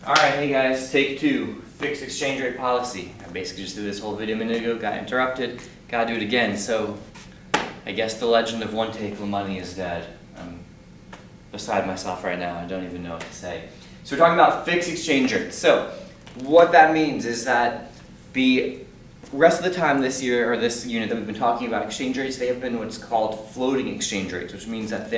Alright, hey guys, take two, fixed exchange rate policy. I basically just did this whole video a minute ago, got interrupted, gotta do it again. So, I guess the legend of one take, money is dead. I'm beside myself right now, I don't even know what to say. So we're talking about fixed exchange rates. So, what that means is that the rest of the time this year, or this unit that we've been talking about exchange rates, they have been what's called floating exchange rates, which means that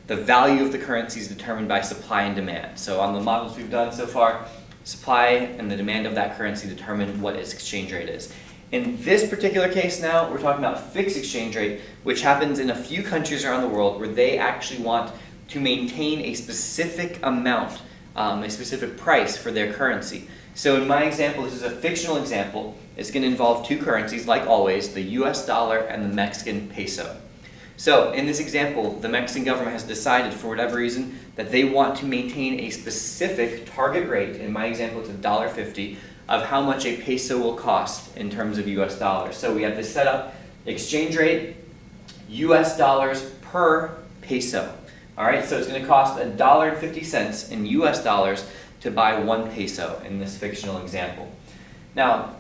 the value of the currency is determined by supply and demand. So on the models we've done so far, supply and the demand of that currency determine what its exchange rate is. In this particular case now, we're talking about fixed exchange rate, which happens in a few countries around the world where they actually want to maintain a specific amount, a specific price for their currency. So in my example, this is a fictional example. It's going to involve two currencies, like always, the US dollar and the Mexican peso. So in this example, the Mexican government has decided, for whatever reason, that they want to maintain a specific target rate. In my example, it's $1.50 of how much a peso will cost in terms of US dollars. So we have this set up, exchange rate, US dollars per peso. All right, so it's going to cost $1.50 in US dollars to buy 1 peso in this fictional example. Now,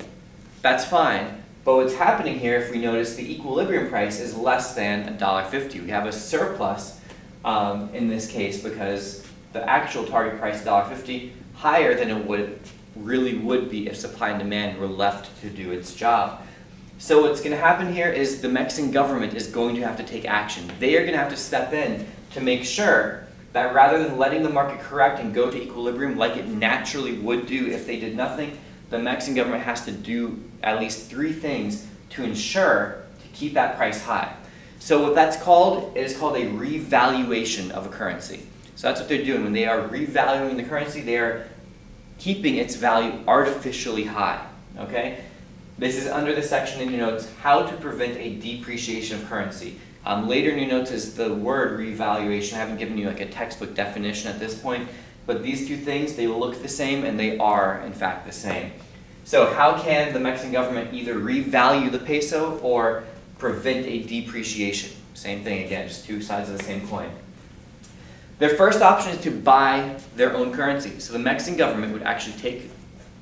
that's fine. But what's happening here, if we notice, the equilibrium price is less than $1.50. We have a surplus in this case because the actual target price is $1.50 higher than it really would be if supply and demand were left to do its job. So what's going to happen here is the Mexican government is going to have to take action. They are going to have to step in to make sure that rather than letting the market correct and go to equilibrium like it naturally would do if they did nothing, the Mexican government has to do at least 3 things to ensure to keep that price high. So what that's called, it is called a revaluation of a currency. So that's what they're doing. When they are revaluing the currency, they are keeping its value artificially high. Okay? This is under the section in your notes, how to prevent a depreciation of currency. Later in your notes is the word revaluation. I haven't given you like a textbook definition at this point. But these two things, they look the same and they are, in fact, the same. So how can the Mexican government either revalue the peso or prevent a depreciation? Same thing again, just two sides of the same coin. Their first option is to buy their own currency. So the Mexican government would actually take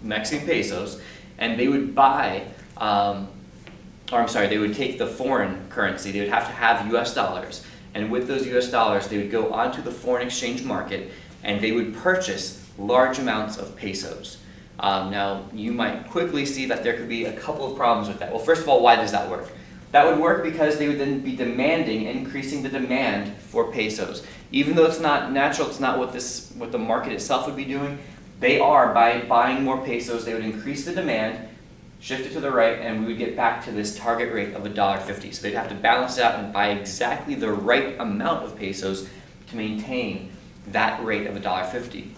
Mexican pesos and they would buy, they would take the foreign currency. They would have to have US dollars. And with those US dollars, they would go onto the foreign exchange market and they would purchase large amounts of pesos. Now, you might quickly see that there could be a couple of problems with that. Well, first of all, why does that work? That would work because they would then be increasing the demand for pesos. Even though it's not natural, it's not what the market itself would be doing, they are, by buying more pesos, they would increase the demand, shift it to the right, and we would get back to this target rate of $1.50. So they'd have to balance it out and buy exactly the right amount of pesos to maintain that rate of $1.50.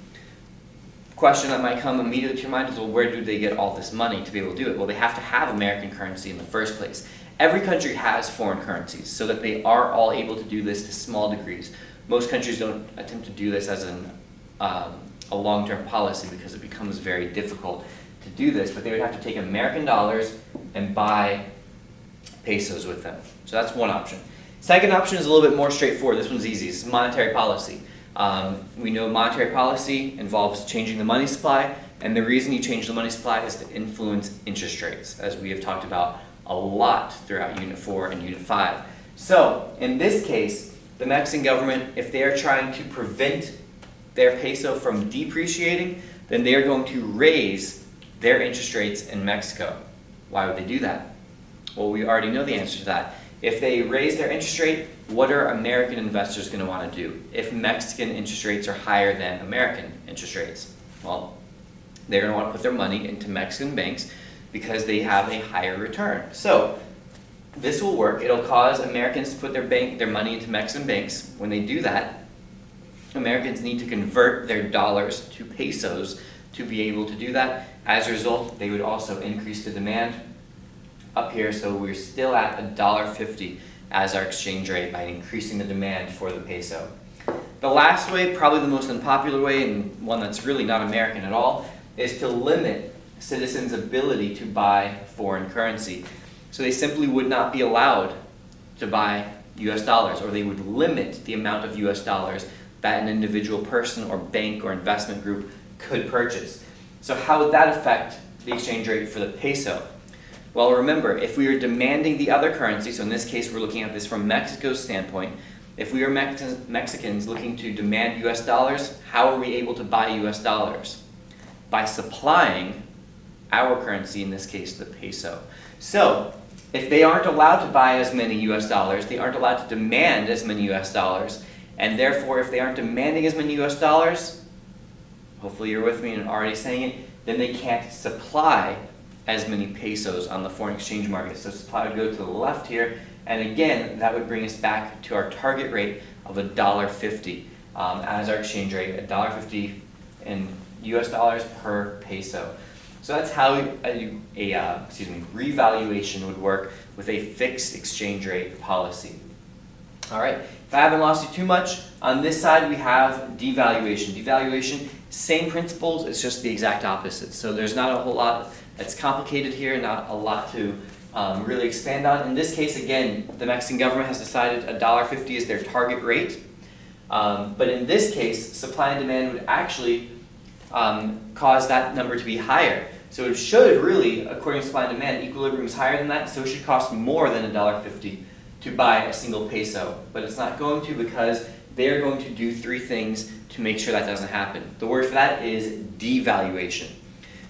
Question that might come immediately to your mind is, well, where do they get all this money to be able to do it? Well, they have to have American currency in the first place. Every country has foreign currencies so that they are all able to do this to small degrees. Most countries don't attempt to do this as a long-term policy because it becomes very difficult to do this, but they would have to take American dollars and buy pesos with them. So that's one option. Second option is a little bit more straightforward. This one's easy. It's monetary policy. We know monetary policy involves changing the money supply, and the reason you change the money supply is to influence interest rates, as we have talked about a lot throughout Unit 4 and Unit 5. So, in this case, the Mexican government, if they are trying to prevent their peso from depreciating, then they are going to raise their interest rates in Mexico. Why would they do that? Well, we already know the answer to that. If they raise their interest rate, what are American investors going to want to do if Mexican interest rates are higher than American interest rates? Well, they're going to want to put their money into Mexican banks because they have a higher return. So this will work. It'll cause Americans to put their money into Mexican banks. When they do that, Americans need to convert their dollars to pesos to be able to do that. As a result, they would also increase the demand up here, so we're still at $1.50 as our exchange rate by increasing the demand for the peso. The last way, probably the most unpopular way, and one that's really not American at all, is to limit citizens' ability to buy foreign currency. So they simply would not be allowed to buy US dollars, or they would limit the amount of US dollars that an individual person or bank or investment group could purchase. So how would that affect the exchange rate for the peso? Well, remember, if we are demanding the other currency, so in this case we're looking at this from Mexico's standpoint, if we are Mexicans looking to demand US dollars, how are we able to buy US dollars? By supplying our currency, in this case the peso. So, if they aren't allowed to buy as many US dollars, they aren't allowed to demand as many US dollars, and therefore if they aren't demanding as many US dollars, hopefully you're with me and already saying it, then they can't supply as many pesos on the foreign exchange market. So supply would go to the left here, and again, that would bring us back to our target rate of $1.50 as our exchange rate, $1.50 in US dollars per peso. So that's how a revaluation would work with a fixed exchange rate policy. All right, if I haven't lost you too much, on this side we have devaluation. Devaluation, same principles, it's just the exact opposite. So there's not a whole lot that's complicated here, not a lot to really expand on. In this case, again, the Mexican government has decided $1.50 is their target rate. But in this case, supply and demand would actually cause that number to be higher. So it should really, according to supply and demand, equilibrium is higher than that, so it should cost more than $1.50 to buy a single peso. But it's not going to, because they are going to do three things to make sure that doesn't happen. The word for that is devaluation.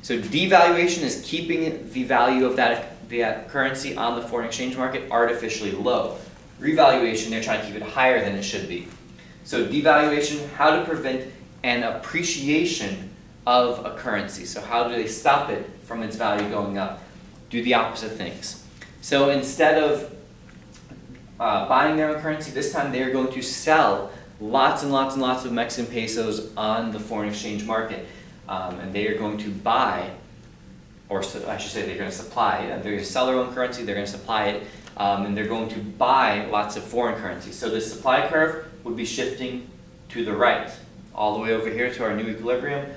So devaluation is keeping the value of that currency on the foreign exchange market artificially low. Revaluation, they're trying to keep it higher than it should be. So devaluation, how to prevent an appreciation of a currency. So how do they stop it from its value going up? Do the opposite things. So instead of buying their own currency, this time they are going to sell lots and lots and lots of Mexican pesos on the foreign exchange market. And they are going to buy, or I should say they're going to supply, they're going to sell their own currency, they're going to supply it, and they're going to buy lots of foreign currency. So this supply curve would be shifting to the right, all the way over here to our new equilibrium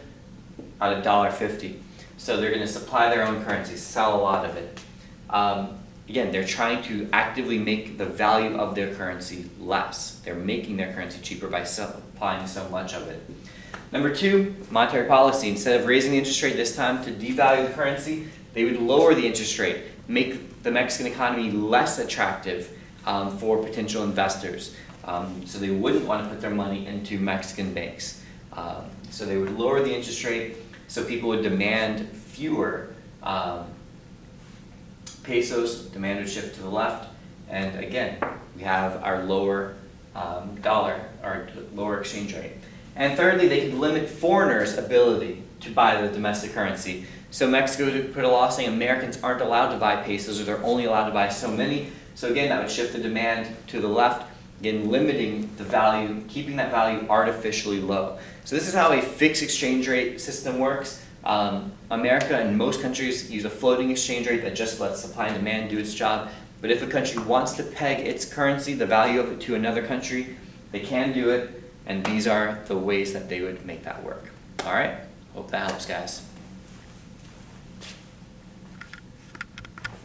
at $1.50. So they're going to supply their own currency, sell a lot of it. Again, they're trying to actively make the value of their currency less. They're making their currency cheaper by supplying so much of it. Number two, monetary policy. Instead of raising the interest rate this time to devalue the currency, they would lower the interest rate, make the Mexican economy less attractive for potential investors. So they wouldn't want to put their money into Mexican banks. So they would lower the interest rate so people would demand fewer pesos, demand would shift to the left, and again, we have our lower dollar, our lower exchange rate. And thirdly, they could limit foreigners' ability to buy the domestic currency. So Mexico would put a law saying Americans aren't allowed to buy pesos, or they're only allowed to buy so many. So again, that would shift the demand to the left, again limiting the value, keeping that value artificially low. So this is how a fixed exchange rate system works. America and most countries use a floating exchange rate that just lets supply and demand do its job. But if a country wants to peg its currency, the value of it, to another country, they can do it. And these are the ways that they would make that work. All right? Hope that helps, guys.